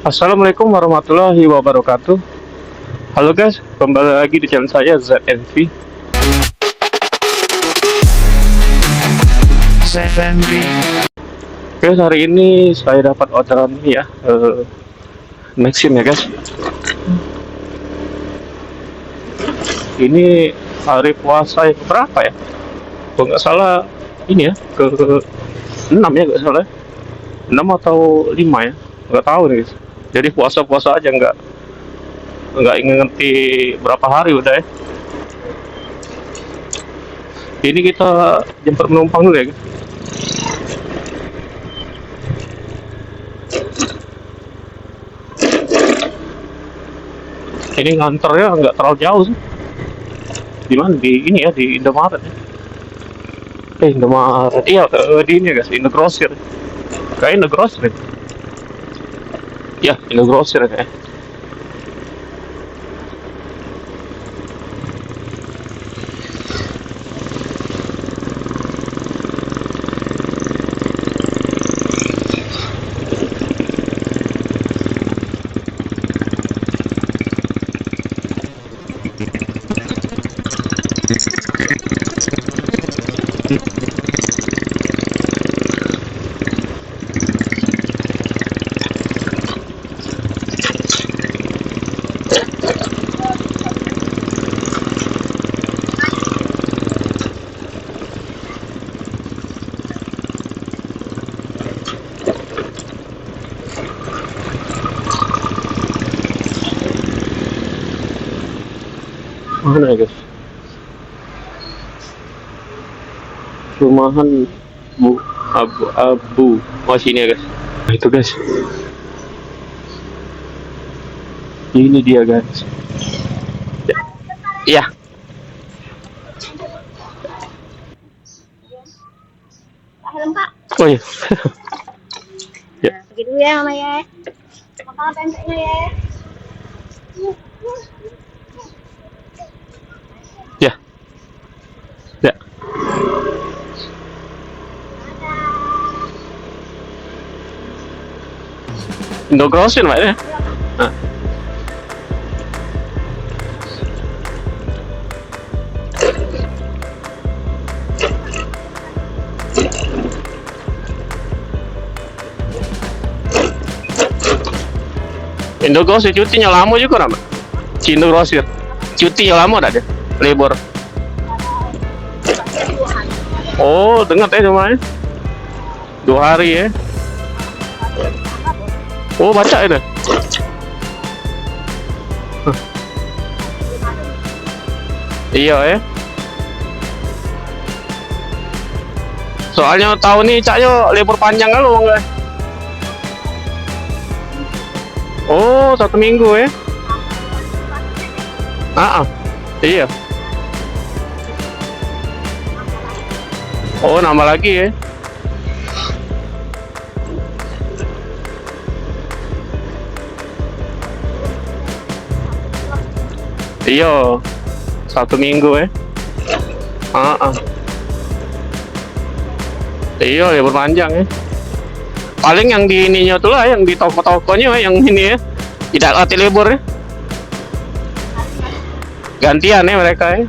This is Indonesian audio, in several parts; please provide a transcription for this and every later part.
Assalamualaikum warahmatullahi wabarakatuh. Halo guys, kembali lagi di channel saya ZNV. Guys, hari ini saya dapat orderan ini ya, Maxim ya guys. Ini hari puasa yang berapa ya? Kalau nggak salah ini ya, ke 6 ya, nggak salah 6 atau 5 ya, nggak tahu nih guys. Jadi puasa-puasa aja, nggak ngerti berapa hari udah ya. Ini kita jemput penumpang dulu ya guys. Ini nganternya nggak terlalu jauh sih. Di mana? Di ini ya, di Indomaret ya. Indomaret. Iya, di ini ya guys, Indogrosir. Kayak Indogrosir. Ya, Indogrosir kayak. Mana ya guys? Rumahan Bu Abu. Oh, sini ya guys. Nah, itu guys. Ini dia guys. Iya. Helm Pak. Oh iya. Ya. Nah, pergi dulu ya Mama ya. Makan pempeknya ya. Ya. Ya. Indogrosir Pak ya. Nah. Indogrosir cutinya lama juga nama. Indogrosir cutinya lama dah dia, libur. Oh, dengar ya cuma 2 hari ya. Oh, baca itu. Iya ya. Soalnya tahun ini caknya libur panjang kalau enggak. Oh, 1 minggu ya. Iya. Oh, nambah lagi ya. Iya, 1 minggu ya. Iya, libur panjang ya. Paling yang di ininya tuh lah, yang di toko-tokonya yang ini ya, tidak latih libur ya. Gantian ya mereka ya.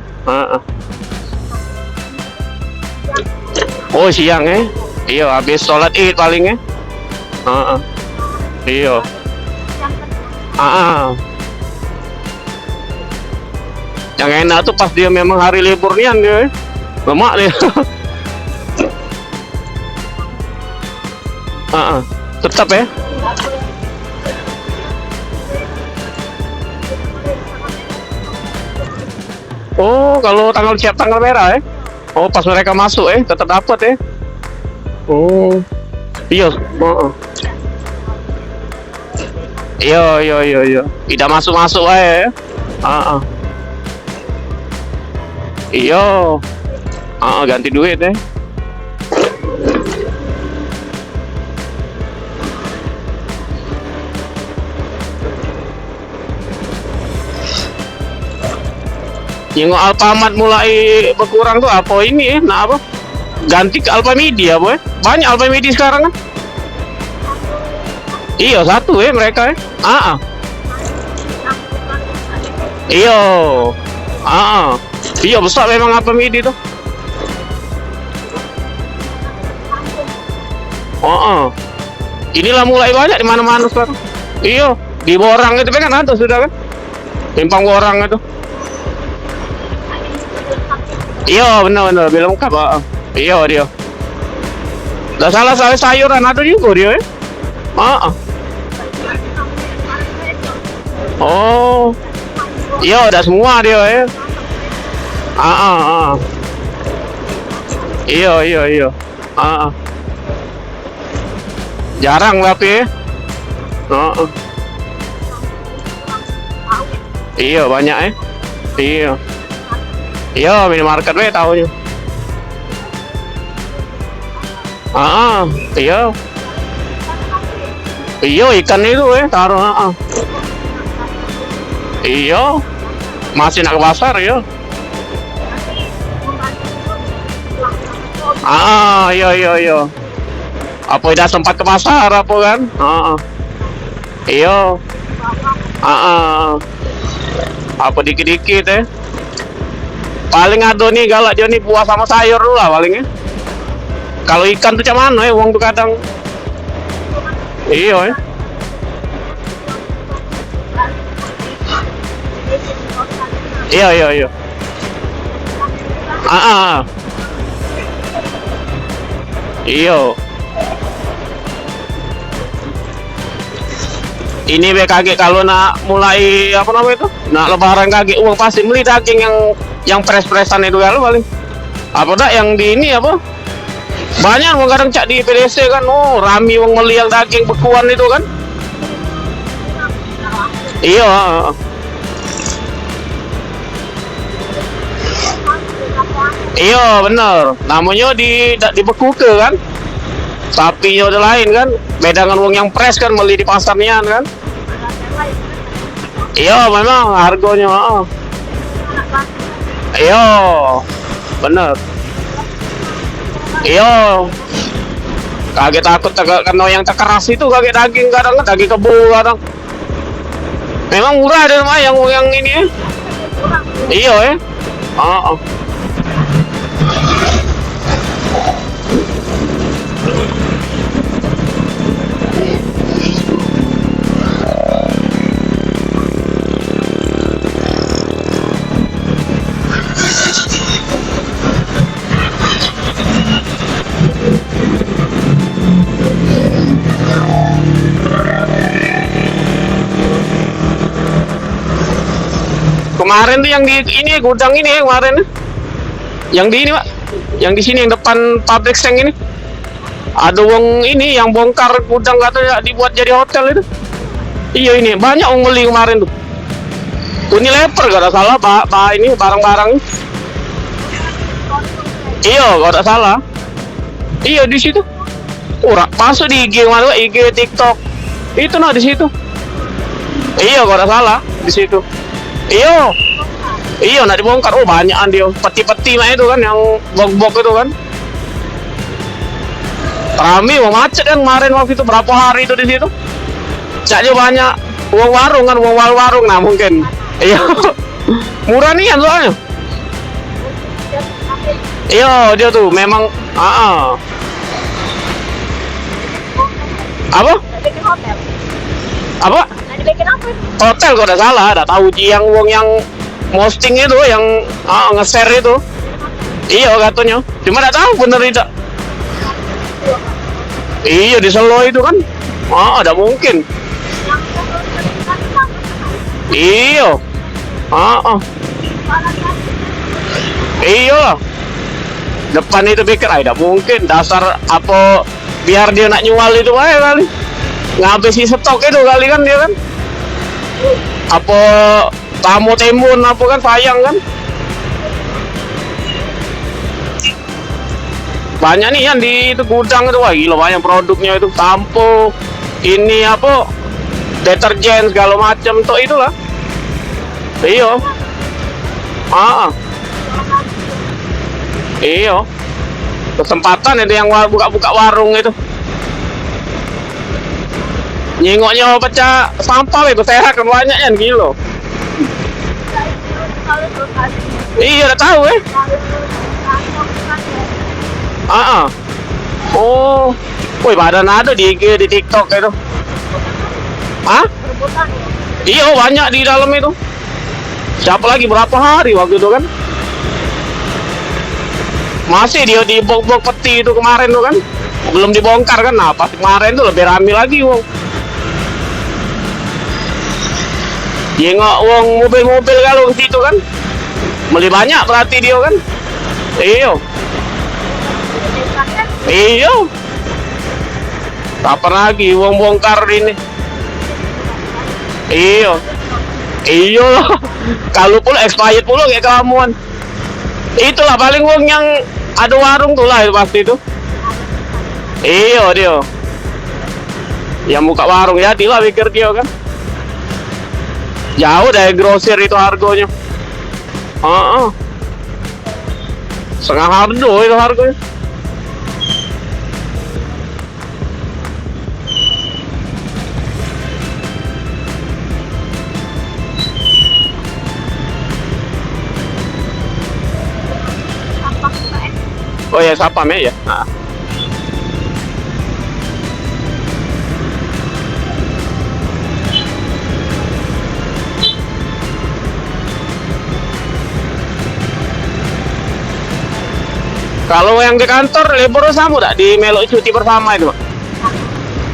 Oh, siang ya. Iya, habis sholat id paling ya. Iya. Yang enak tuh pas dia memang hari liburnya dia lemak dia. Tetap ya. Oh, kalau tanggal merah ya. Oh, pas mereka masuk tetap dapat ya. Oh, iya. Iya. Tidak masuk ya. Iya. Ganti duit ya. Yang Alfamart mulai berkurang tuh apa ini ya? Nah apa? Ganti ke Alfamidi ya boy. Banyak Alfamidi sekarang kan. Iya satu mereka Iya. Iya besar memang apa midi tuh. Inilah mulai banyak di mana-mana sekarang. Iya, di Borang itu kan ada sudah kan. Simpang Borang itu. Iya benar-benar belum lengkap. Iya dia. Nggak salah sayuran ada juga dia Oh. Iya udah semua dia Iya. Jarang tapi Iya banyak Iya. Iya minimarket tahunya. Iya. Iya ikan itu taruh Iya. Masih nak ke pasar ya. Iya. Apa udah sempat ke pasar apa kan? Iya. Apa dikit-dikit paling ada nih galak dia nih buah sama sayur dulu lah palingnya. Kalau ikan tuh cuman uang tuh kadang iya Iya. Iya. Ini kaget kalau nak mulai apa namanya itu, nak lebaran kaget uang pasti beli daging yang pres-presan itu kalau paling. Apa dah yang di ini apa? Banyak uang kadang cak di PDC kan, rami uang beli yang daging bekuan itu kan. Iya. Iya bener. Namanya dibeku ke kan. Sapinya udah lain kan. Beda dengan uang yang pres kan beli di pasarnya kan. Iya memang harganya Iya bener. Iya kaget takut karena yang keras itu kaget daging kadang daging kebo kadang. Memang murah deh mah yang ini Iya kemarin tuh yang di ini gudang ini kemarin yang di ini Pak, yang di sini yang depan pabrik seng ini ada wong ini yang bongkar gudang katanya dibuat jadi hotel itu. Iya ini banyak wong beli kemarin tuh. Unilever gak ada salah ini barang-barang. Iya gak ada salah. Iya di situ. Masuk di IG mana IG TikTok itu di situ. Iya gak ada salah di situ. Iya nak dibongkar banyakan dia peti-peti mah itu kan yang bok-bok itu kan rame mau macet kan kemarin waktu itu berapa hari itu di situ caknya banyak uang warung kan uang warung nah mungkin iya murah nih kan soalnya iya dia tuh memang apa hotel kok udah salah ada tahu yang uang yang posting itu yang nge-share itu iya katanya cuma gak tahu bener tidak iya di Solo itu kan ada mungkin iya iya lah depan itu pikir ada mungkin dasar apa biar dia nak nyual itu aja kali ngabisi stok itu kali kan dia kan apa tamu timun apa kan sayang kan banyak nih yang di itu gudang itu wah gila banyak produknya itu sampo ini apa deterjen segala macam tuh itulah iya iya kesempatan itu yang buka-buka warung itu Nyengoknya pecah sampah itu sehat kan banyak kan kilo. Kalau terus Iya udah tahu Oh, woi badan ada di IG di TikTok itu. Hah? rebutan ya. Iya banyak di dalam itu. Siapa lagi berapa hari waktu itu kan? Masih dia di bok-bok peti itu kemarin tuh kan? Belum dibongkar kan? Nah pas kemarin tuh lebih rame lagi wong. Dia nggak wong mobil-mobil kalau ke situ kan? Beli banyak berarti dia kan? Iya. Iya. Kapan lagi wong bongkar ini? Iya. Iya lah. Kalau pula expired pula kayak kelamuan. Itulah paling wong yang ada warung tuh lah itu pasti itu. Iya dia. Yang buka warung ya lah pikir dia kan. Jauh dari grosir itu harganya. Setengah harga itu harganya. Oh ya sapam ya. Nah. Kalau yang di kantor libur sama tak di melok cuti bersama itu, Pak?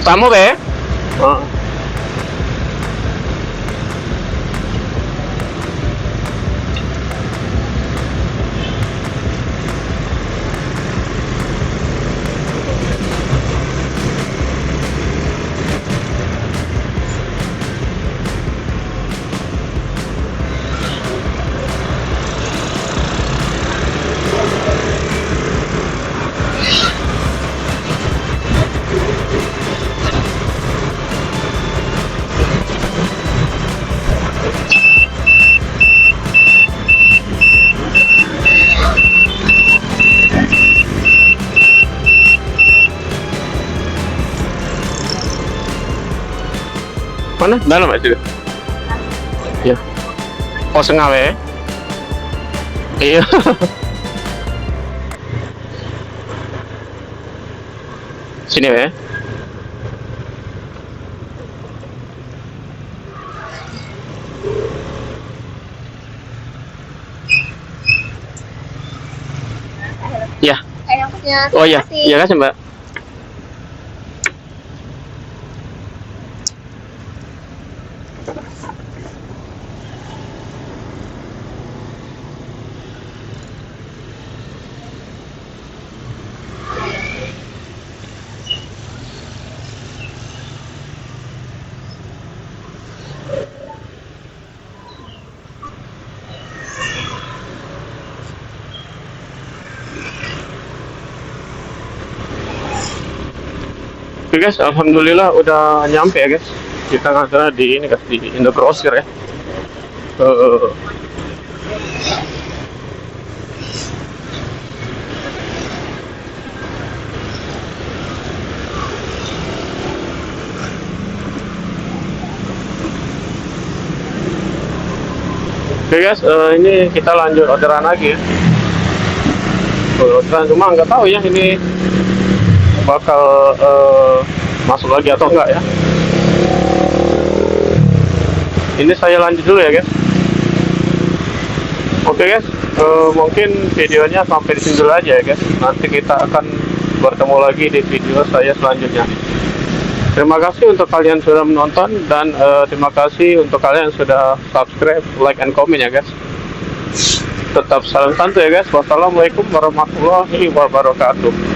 Sama be? Mana? Dalam aja. Ya. Oh sengawe. Iya. Sini ya. Ya. Oh iya, iya kan Mbak. Oke guys, alhamdulillah udah nyampe ya guys. Kita nganternya di ini guys, di Indogrosir ya. Oke guys, ini kita lanjut orderan lagi ya. Orderan cuma nggak tahu ya ini bakal masuk lagi atau enggak ya. Ini saya lanjut dulu ya guys. Oke guys, mungkin videonya sampai di sini dulu aja ya guys. Nanti kita akan bertemu lagi di video saya selanjutnya. Terima kasih untuk kalian sudah menonton dan terima kasih untuk kalian yang sudah subscribe, like, and comment ya guys. Tetap salam santuy ya guys. Wassalamualaikum warahmatullahi wabarakatuh.